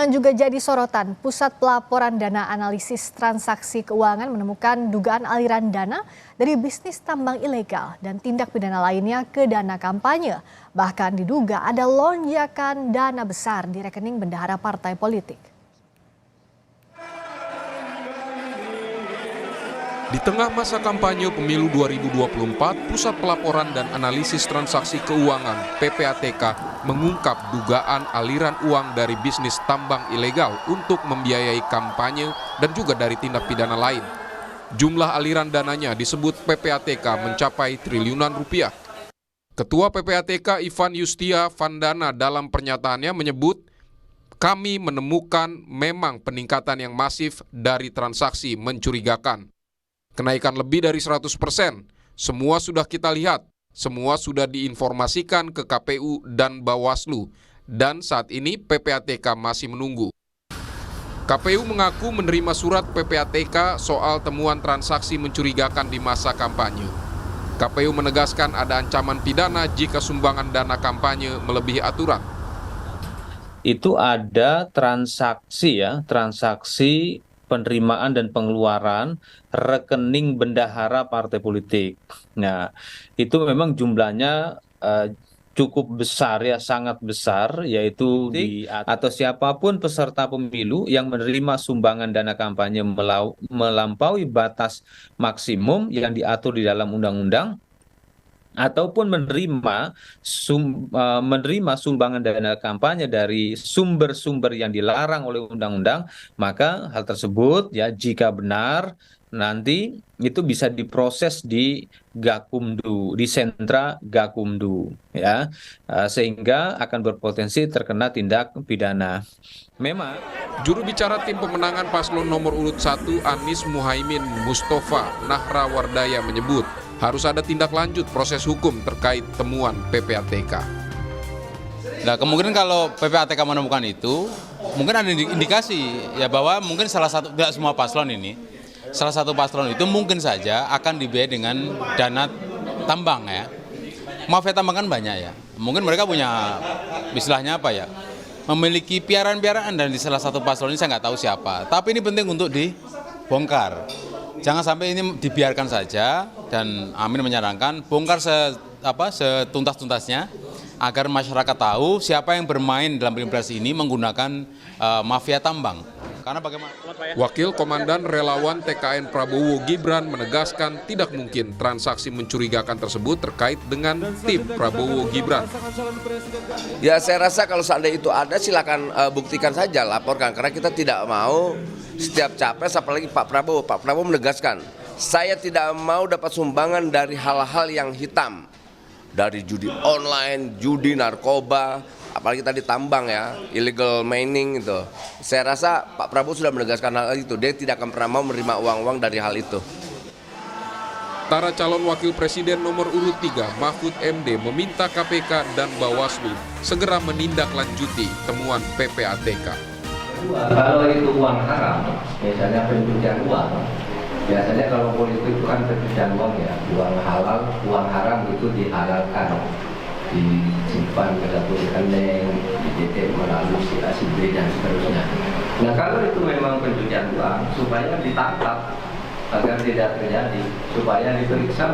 Yang juga jadi sorotan, Pusat Pelaporan Dana Analisis Transaksi Keuangan menemukan dugaan aliran dana dari bisnis tambang ilegal dan tindak pidana lainnya ke dana kampanye. Bahkan diduga ada lonjakan dana besar di rekening bendahara partai politik. Di tengah masa kampanye pemilu 2024, Pusat Pelaporan dan Analisis Transaksi Keuangan (PPATK) mengungkap dugaan aliran uang dari bisnis tambang ilegal untuk membiayai kampanye dan juga dari tindak pidana lain. Jumlah aliran dananya disebut PPATK mencapai triliunan rupiah. Ketua PPATK Ivan Yustia Vandana dalam pernyataannya menyebut, "Kami menemukan memang peningkatan yang masif dari transaksi mencurigakan. Kenaikan lebih dari 100%, semua sudah kita lihat, semua sudah diinformasikan ke KPU dan Bawaslu, dan saat ini PPATK masih menunggu." KPU mengaku menerima surat PPATK soal temuan transaksi mencurigakan di masa kampanye. KPU menegaskan ada ancaman pidana jika sumbangan dana kampanye melebihi aturan. Itu ada transaksi penerimaan dan pengeluaran rekening bendahara partai politik. Nah, itu memang jumlahnya cukup besar ya, sangat besar, yaitu atau siapapun peserta pemilu yang menerima sumbangan dana kampanye melampaui batas maksimum yang diatur di dalam undang-undang, ataupun menerima sumbangan dana kampanye dari sumber-sumber yang dilarang oleh undang-undang, maka hal tersebut ya jika benar nanti itu bisa diproses di Gakumdu, di sentra Gakumdu ya, sehingga akan berpotensi terkena tindak pidana. Memang juru bicara tim pemenangan paslon nomor urut 1 Anies Muhaimin Mustafa Nahrawardaya menyebut harus ada tindak lanjut proses hukum terkait temuan PPATK. Nah, kemungkinan kalau PPATK menemukan itu, mungkin ada indikasi ya bahwa mungkin salah satu, tidak semua paslon ini, salah satu paslon itu mungkin saja akan dibiayai dengan dana tambang ya. Mafia tambang kan banyak ya. Mungkin mereka punya, istilahnya apa ya, memiliki piaraan-piaraan, dan di salah satu paslon ini saya nggak tahu siapa. Tapi ini penting untuk dibongkar. Jangan sampai ini dibiarkan saja, dan Amin menyarankan bongkar setuntas-tuntasnya agar masyarakat tahu siapa yang bermain dalam pilpres ini menggunakan mafia tambang. Karena bagaimana? Wakil Komandan Relawan TKN Prabowo Gibran menegaskan tidak mungkin transaksi mencurigakan tersebut terkait dengan tim Prabowo Gibran. Ya, saya rasa kalau seandainya itu ada, silakan buktikan saja, laporkan, karena kita tidak mau setiap capres, apalagi Pak Prabowo menegaskan, saya tidak mau dapat sumbangan dari hal-hal yang hitam, dari judi online, judi narkoba, apalagi tadi tambang ya, illegal mining itu. Saya rasa Pak Prabowo sudah menegaskan hal itu, dia tidak akan pernah mau menerima uang-uang dari hal itu. Para calon wakil presiden nomor urut 3 Mahfud MD meminta KPK dan Bawaslu segera menindaklanjuti temuan PPATK. Kalau itu uang haram, misalnya pencucian uang, biasanya kalau politik itu kan pencucian uang ya, uang halal, uang haram itu dihalalkan, disimpan ke satu rekening, dititip melalui si A, si B dan seterusnya. Nah, kalau itu memang pencucian uang, supaya ditangkap agar tidak terjadi, supaya diperiksa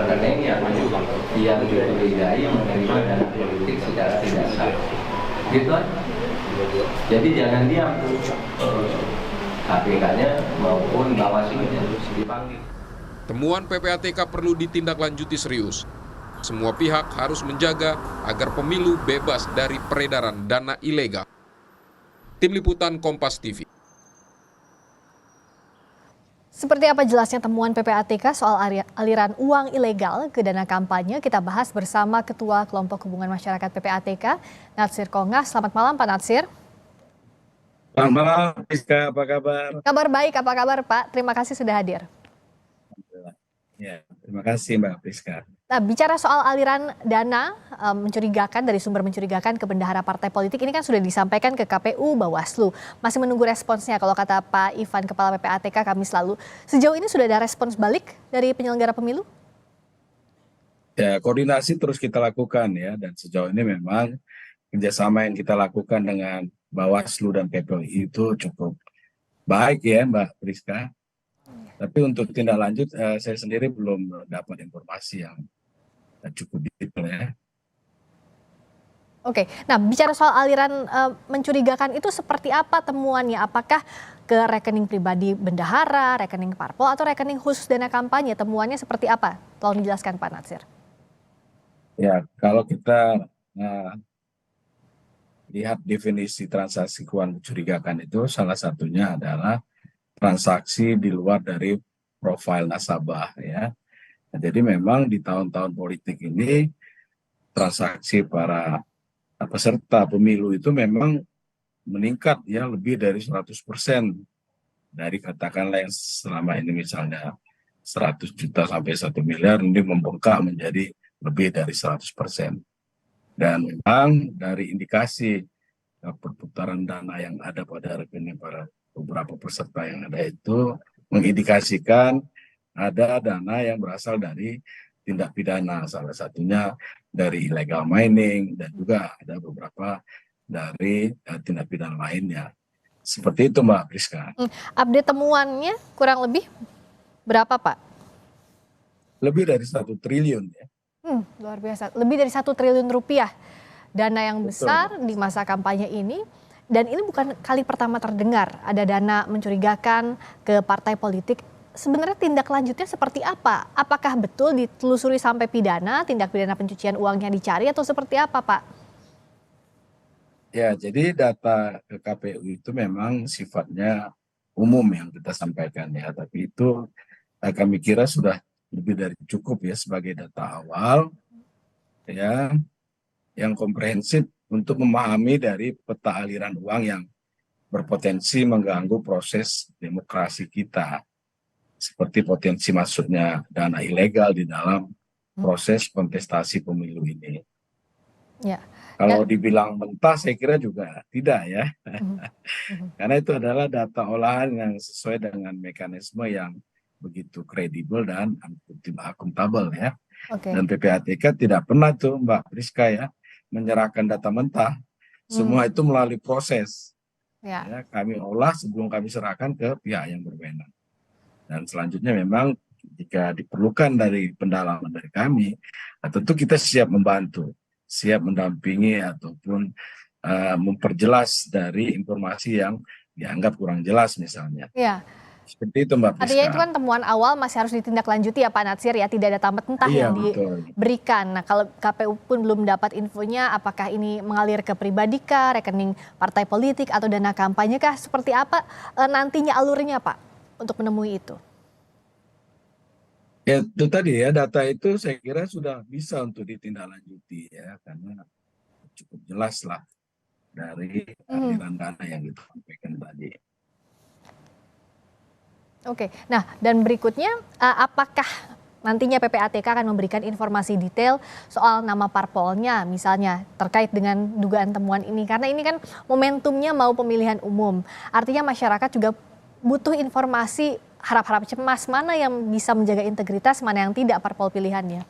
rekening yang dicurigai menerima dana politik secara tidak sah. Gitu aja. Jadi jangan diam, KPK-nya maupun Bawaslu-nya dipanggil. Temuan PPATK perlu ditindaklanjuti serius. Semua pihak harus menjaga agar pemilu bebas dari peredaran dana ilegal. Tim Liputan Kompas TV. Seperti apa jelasnya temuan PPATK soal aliran uang ilegal ke dana kampanye? Kita bahas bersama Ketua Kelompok Hubungan Masyarakat PPATK, Natsir Kongas. Selamat malam, Pak Natsir. Selamat malam, Priska. Apa kabar? Kabar baik, apa kabar Pak? Terima kasih sudah hadir. Ya, terima kasih Mbak Priska. Nah, bicara soal aliran dana mencurigakan dari sumber mencurigakan ke bendahara partai politik, ini kan sudah disampaikan ke KPU, Bawaslu. Masih menunggu responsnya kalau kata Pak Ivan, Kepala PPATK Kamis lalu. Sejauh ini sudah ada respons balik dari penyelenggara pemilu? Ya, koordinasi terus kita lakukan ya, dan sejauh ini memang kerjasama yang kita lakukan dengan Bawaslu dan PPI itu cukup baik ya Mbak Priska. Tapi untuk tindak lanjut saya sendiri belum dapat informasi yang cukup detail ya. Oke, nah bicara soal aliran mencurigakan itu seperti apa temuannya? Apakah ke rekening pribadi bendahara, rekening parpol, atau rekening khusus dana kampanye? Temuannya seperti apa? Tolong dijelaskan Pak Natsir. Ya, kalau kita lihat definisi transaksi keuangan mencurigakan itu salah satunya adalah transaksi di luar dari profil nasabah ya. Nah, jadi memang di tahun-tahun politik ini transaksi para peserta pemilu itu memang meningkat ya lebih dari 100% dari katakanlah yang selama ini misalnya 100 juta sampai 1 miliar ini membengkak menjadi lebih dari 100%. Dan memang dari indikasi perputaran dana yang ada pada rekening para beberapa peserta yang ada itu mengindikasikan ada dana yang berasal dari tindak pidana, salah satunya dari illegal mining dan juga ada beberapa dari tindak pidana lainnya. Seperti itu Mbak Priska. Update temuannya kurang lebih berapa Pak? Lebih dari 1 triliun ya. Luar biasa, lebih dari 1 triliun rupiah dana yang Betul. besar di masa kampanye ini. Dan ini bukan kali pertama terdengar ada dana mencurigakan ke partai politik. Sebenarnya tindak lanjutnya seperti apa? Apakah betul ditelusuri sampai pidana, tindak pidana pencucian uangnya dicari atau seperti apa Pak? Ya, jadi data ke KPU itu memang sifatnya umum yang kita sampaikan ya, tapi itu kami kira sudah lebih dari cukup ya sebagai data awal ya yang komprehensif untuk memahami dari peta aliran uang yang berpotensi mengganggu proses demokrasi kita. Seperti potensi masuknya dana ilegal di dalam proses kontestasi pemilu ini. Ya. Kalau dibilang mentah saya kira juga tidak ya. Karena itu adalah data olahan yang sesuai dengan mekanisme yang begitu kredibel dan akuntabel ya. Oke. Dan PPATK tidak pernah tuh Mbak Priska ya menyerahkan data mentah. Semua itu melalui proses. Ya. Ya, kami olah sebelum kami serahkan ke pihak yang berwenang. Dan selanjutnya memang jika diperlukan dari pendalaman dari kami, tentu kita siap membantu, siap mendampingi ataupun memperjelas dari informasi yang dianggap kurang jelas misalnya. Ya. Seperti itu Mbak Priska. Artinya itu kan temuan awal masih harus ditindaklanjuti ya Pak Natsir ya, tidak ada tamat mentah Iya, yang betul. diberikan. Nah kalau KPU pun belum dapat infonya apakah ini mengalir ke pribadi kah, rekening partai politik atau dana kampanye kah, seperti apa nantinya alurnya Pak untuk menemui itu? Ya itu tadi ya, data itu saya kira sudah bisa untuk ditindaklanjuti ya, karena cukup jelas lah dari aliran dana yang kita sampaikan tadi. Oke, nah dan berikutnya apakah nantinya PPATK akan memberikan informasi detail soal nama parpolnya misalnya terkait dengan dugaan temuan ini, karena ini kan momentumnya mau pemilihan umum, artinya masyarakat juga butuh informasi harap-harap cemas mana yang bisa menjaga integritas, mana yang tidak parpol pilihannya.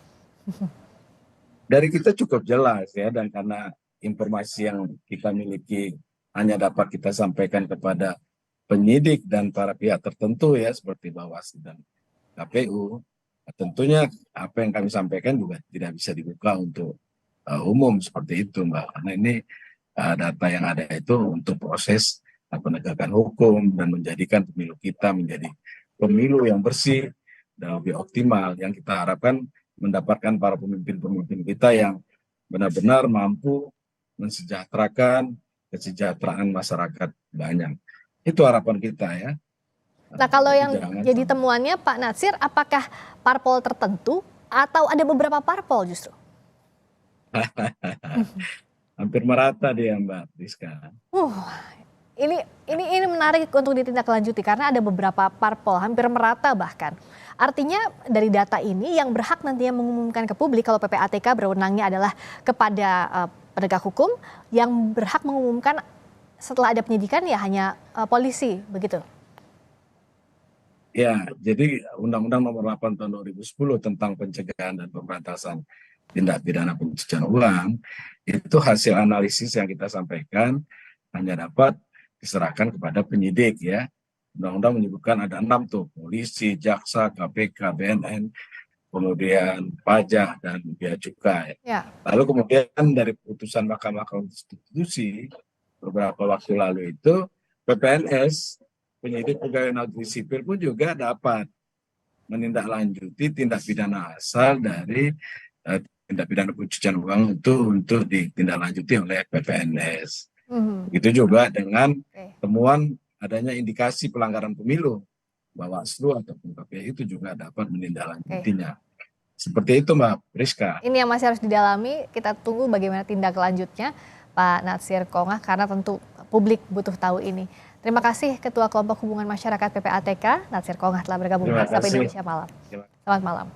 Dari kita cukup jelas ya, dan karena informasi yang kita miliki hanya dapat kita sampaikan kepada penyidik dan para pihak tertentu ya seperti Bawaslu dan KPU, tentunya apa yang kami sampaikan juga tidak bisa dibuka untuk umum seperti itu Mbak, karena ini data yang ada itu untuk proses penegakan hukum dan menjadikan pemilu kita menjadi pemilu yang bersih dan lebih optimal, yang kita harapkan mendapatkan para pemimpin-pemimpin kita yang benar-benar mampu mensejahterakan kesejahteraan masyarakat banyak. Itu harapan kita ya. Nah kalau yang Jangan jadi temuannya Pak Natsir, apakah parpol tertentu atau ada beberapa parpol justru? hampir merata dia Mbak Rizka. Ini menarik untuk ditindaklanjuti karena ada beberapa parpol hampir merata bahkan. Artinya dari data ini yang berhak nantinya mengumumkan ke publik, kalau PPATK berwenangnya adalah kepada penegak hukum, yang berhak mengumumkan setelah ada penyidikan ya hanya polisi, begitu? Ya, jadi Undang-Undang Nomor 8 Tahun 2010 tentang pencegahan dan pemberantasan tindak pidana pencucian uang, itu hasil analisis yang kita sampaikan hanya dapat diserahkan kepada penyidik ya. Undang-undang menyebutkan ada 6 tuh, polisi, jaksa, KPK, BNN, kemudian pajak dan bea cukai. Ya. Lalu kemudian dari putusan Mahkamah Konstitusi beberapa waktu lalu itu PPNS, penyidik pegawai negeri sipil pun juga dapat menindaklanjuti tindak pidana asal dari tindak pidana pencucian uang itu untuk ditindaklanjuti oleh PPNS. Begitu juga dengan temuan adanya indikasi pelanggaran pemilu, Bawaslu ataupun KPI itu juga dapat menindaklanjutinya. Seperti itu Mbak Priska. Ini yang masih harus didalami, kita tunggu bagaimana tindak lanjutnya Pak Natsir Kongah, karena tentu publik butuh tahu ini. Terima kasih Ketua Kelompok Hubungan Masyarakat PPATK, Natsir Kongah telah bergabung bersama Indonesia Malam. Selamat malam.